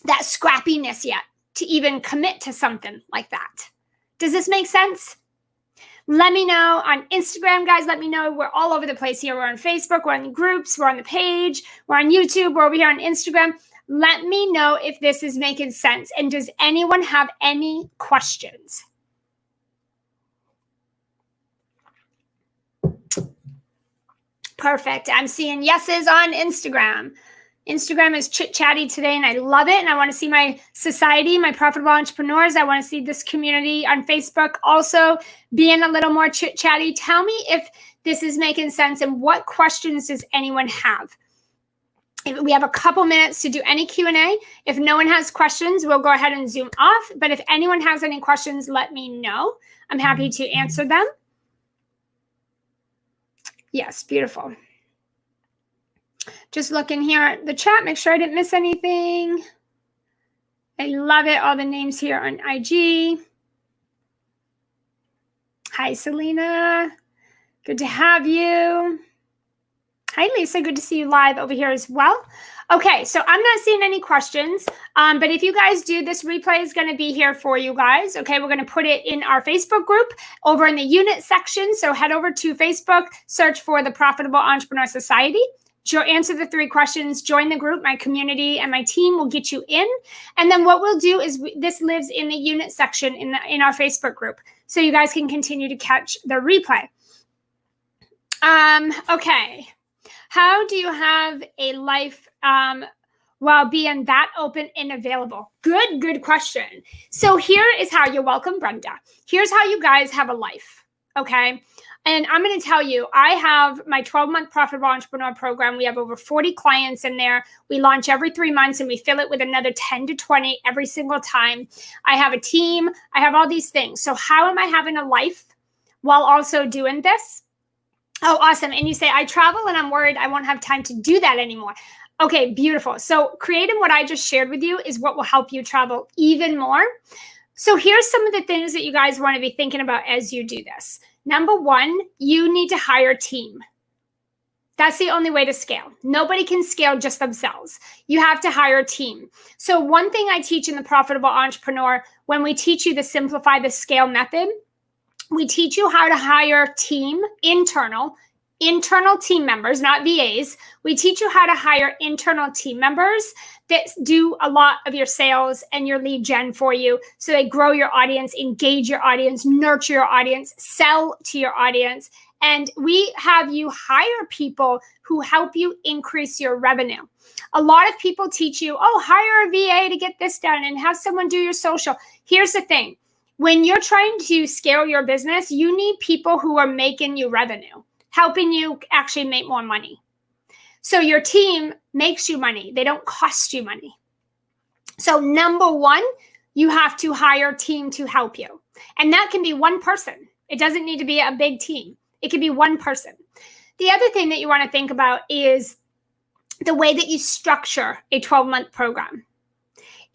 scrappiness yet to even commit to something like that. Does this make sense? Let me know on Instagram, guys. Let me know. We're all over the place here. We're on Facebook. We're on the groups. We're on the page. We're on YouTube. We're over here on Instagram. Let me know if this is making sense. And does anyone have any questions? Perfect. I'm seeing yeses on Instagram. Instagram is chit-chatty today, and I love it. And I want to see my society, my profitable entrepreneurs. I want to see this community on Facebook also being a little more chit-chatty. Tell me if this is making sense and what questions does anyone have? We have a couple minutes to do any Q&A. If no one has questions, we'll go ahead and zoom off. But if anyone has any questions, let me know. I'm happy to answer them. Yes, beautiful. Just looking here at the chat, make sure I didn't miss anything. I love it. All the names here on IG. Hi, Selena. Good to have you. Hi, Lisa. Good to see you live over here as well. Okay, so I'm not seeing any questions, but if you guys do, this replay is going to be here for you guys. Okay, we're going to put it in our Facebook group over in the unit section. So head over to Facebook, search for the Profitable Entrepreneur Society. Answer the 3 questions, join the group, my community and my team will get you in. And then what we'll do is this lives in the unit section in our Facebook group. So you guys can continue to catch the replay. Okay. How do you have a life while being that open and available? Good question. So here is how, you're welcome, Brenda. Here's how you guys have a life, okay? And I'm going to tell you, I have my 12-month Profitable Entrepreneur program. We have over 40 clients in there. We launch every 3 months and we fill it with another 10 to 20 every single time. I have a team. I have all these things. So how am I having a life while also doing this? Oh, awesome. And you say, I travel and I'm worried I won't have time to do that anymore. Okay, beautiful. So creating what I just shared with you is what will help you travel even more. So here's some of the things that you guys want to be thinking about as you do this. Number 1, you need to hire a team. That's the only way to scale. Nobody can scale just themselves. You have to hire a team. So one thing I teach in the Profitable Entrepreneur, when we teach you the Simplify the Scale method, we teach you how to hire team, internal team members, not VAs. We teach you how to hire internal team members that do a lot of your sales and your lead gen for you. So they grow your audience, engage your audience, nurture your audience, sell to your audience. And we have you hire people who help you increase your revenue. A lot of people teach you, oh, hire a VA to get this done and have someone do your social. Here's the thing. When you're trying to scale your business, you need people who are making you revenue, helping you actually make more money. So your team makes you money. They don't cost you money. So number 1, you have to hire a team to help you. And that can be one person. It doesn't need to be a big team. It can be one person. The other thing that you want to think about is the way that you structure a 12-month program.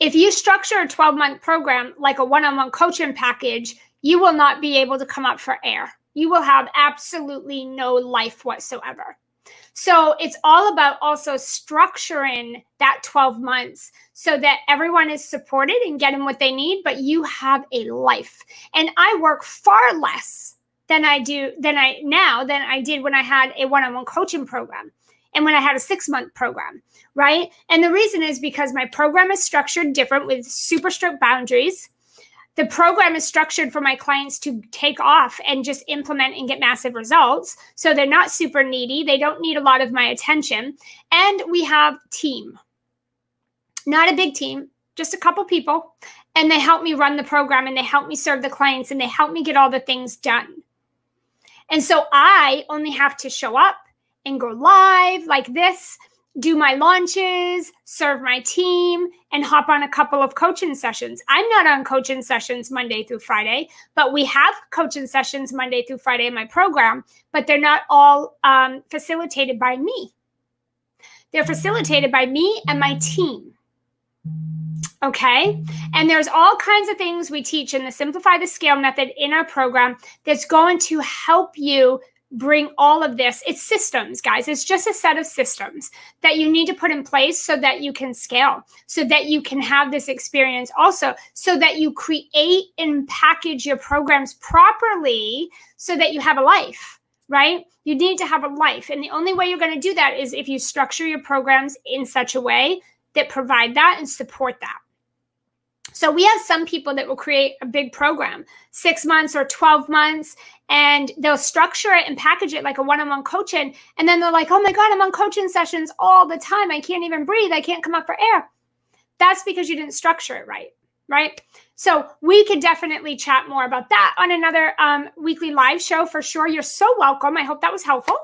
If you structure a 12-month program like a one-on-one coaching package, you will not be able to come up for air. You will have absolutely no life whatsoever. So it's all about also structuring that 12 months so that everyone is supported and getting what they need, but you have a life. And I work far less than I did when I had a one-on-one coaching program and when I had a 6-month program, right? And the reason is because my program is structured different with super strict boundaries. The program is structured for my clients to take off and just implement and get massive results. So they're not super needy. They don't need a lot of my attention. And we have team, not a big team, just a couple people. And they help me run the program and they help me serve the clients and they help me get all the things done. And so I only have to show up and go live like this, do my launches, serve my team, and hop on a couple of coaching sessions. I'm not on coaching sessions Monday through Friday, but we have coaching sessions Monday through Friday in my program, but they're not all facilitated by me. They're facilitated by me and my team. Okay? And there's all kinds of things we teach in the Simplify the Scale method in our program that's going to help you bring all of this. It's systems, guys. It's just a set of systems that you need to put in place so that you can scale, so that you can have this experience also, so that you create and package your programs properly so that you have a life, right? You need to have a life. And the only way you're going to do that is if you structure your programs in such a way that provide that and support that. So we have some people that will create a big program, 6 months or 12 months, and they'll structure it and package it like a one-on-one coaching. And then they're like, oh my God, I'm on coaching sessions all the time. I can't even breathe. I can't come up for air. That's because you didn't structure it right? So we could definitely chat more about that on another weekly live show for sure. You're so welcome. I hope that was helpful.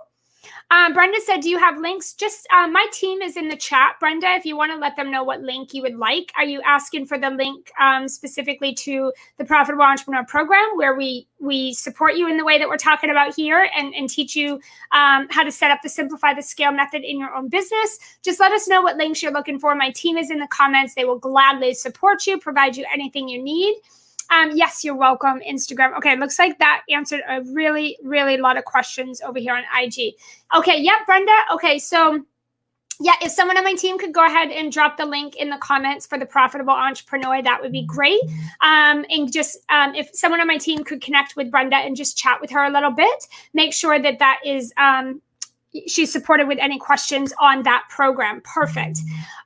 Brenda said, do you have links? Just my team is in the chat. Brenda, if you want to let them know what link you would like. Are you asking for the link specifically to the Profitable Entrepreneur Program, where we support you in the way that we're talking about here and teach you how to set up the Simplify the Scale method in your own business? Just let us know what links you're looking for. My team is in the comments. They will gladly support you, provide you anything you need. Yes, you're welcome, Instagram. Okay, looks like that answered a really, really lot of questions over here on IG. Okay, yep, Brenda. Okay, so yeah, if someone on my team could go ahead and drop the link in the comments for the Profitable Entrepreneur, that would be great. And just if someone on my team could connect with Brenda and just chat with her a little bit, make sure that that is she's supported with any questions on that program. Perfect.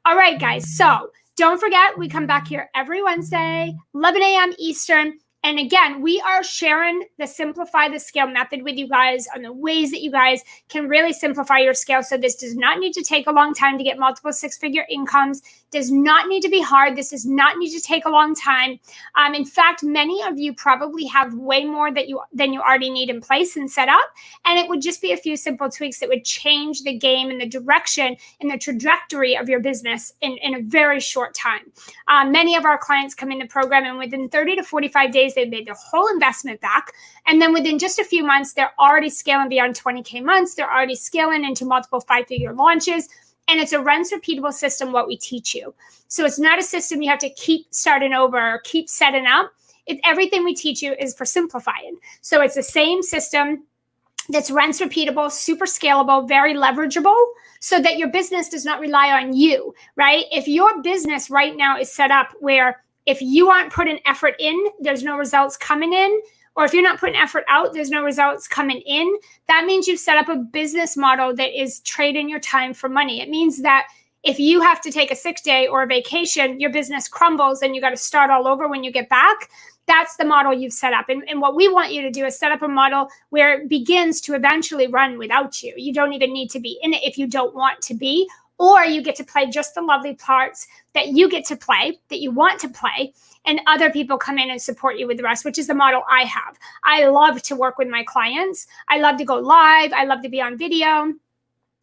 All right, guys. So don't forget, we come back here every Wednesday, 11 a.m. Eastern. And again, we are sharing the Simplify the Scale method with you guys on the ways that you guys can really simplify your scale. So this does not need to take a long time to get multiple six-figure incomes. Does not need to be hard. This does not need to take a long time. In fact, many of you probably have way more than you already need in place and set up. And it would just be a few simple tweaks that would change the game and the direction and the trajectory of your business in a very short time. Many of our clients come in the program, and within 30 to 45 days, they've made their whole investment back. And then within just a few months, they're already scaling beyond 20K months. They're already scaling into multiple five-figure launches. And it's a rinse repeatable system, what we teach you. So it's not a system you have to keep starting over or keep setting up. Everything we teach you is for simplifying. So it's the same system that's rinse repeatable, super scalable, very leverageable, so that your business does not rely on you, right? If your business right now is set up where if you aren't putting effort in, there's no results coming in, or if you're not putting effort out, there's no results coming in, that means you've set up a business model that is trading your time for money. It means that if you have to take a sick day or a vacation, your business crumbles and you got to start all over when you get back. That's the model you've set up. And what we want you to do is set up a model where it begins to eventually run without you. You don't even need to be in it if you don't want to be, or you get to play just the lovely parts that you get to play, that you want to play, and other people come in and support you with the rest, which is the model I have. I love to work with my clients. I love to go live. I love to be on video.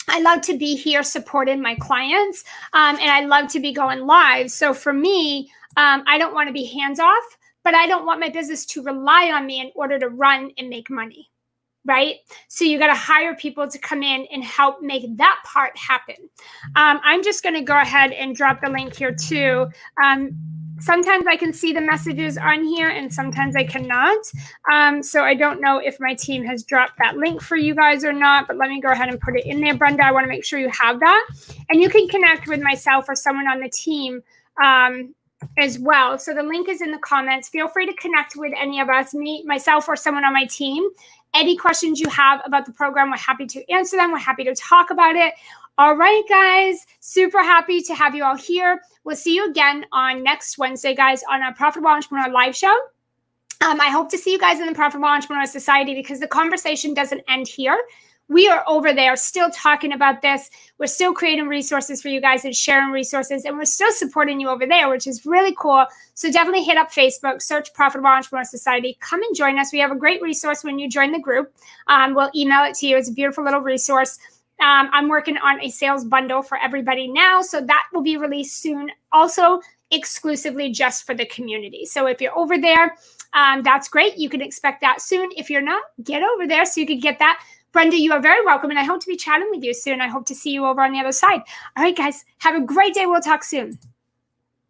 I love to be here supporting my clients, and I love to be going live. So for me, I don't want to be hands off, but I don't want my business to rely on me in order to run and make money, right? So you got to hire people to come in and help make that part happen. I'm just going to go ahead and drop the link here too. Sometimes I can see the messages on here and sometimes I cannot. So I don't know if my team has dropped that link for you guys or not, but let me go ahead and put it in there. Brenda, I want to make sure you have that. And you can connect with myself or someone on the team as well. So the link is in the comments. Feel free to connect with any of us, myself, or someone on my team. Any questions you have about the program, we're happy to answer them. We're happy to talk about it. All right, guys, super happy to have you all here. We'll see you again on next Wednesday, guys, on our Profitable Entrepreneur live show. I hope to see you guys in the Profitable Entrepreneur Society, because the conversation doesn't end here. We are over there still talking about this. We're still creating resources for you guys and sharing resources, and we're still supporting you over there, which is really cool. So definitely hit up Facebook, search Profitable Entrepreneur Society. Come and join us. We have a great resource when you join the group. We'll email it to you. It's a beautiful little resource. I'm working on a sales bundle for everybody now, so that will be released soon, also exclusively just for the community. So if you're over there, that's great. You can expect that soon. If you're not, get over there so you can get that. Brenda, you are very welcome, and I hope to be chatting with you soon. I hope to see you over on the other side. All right, guys, have a great day. We'll talk soon.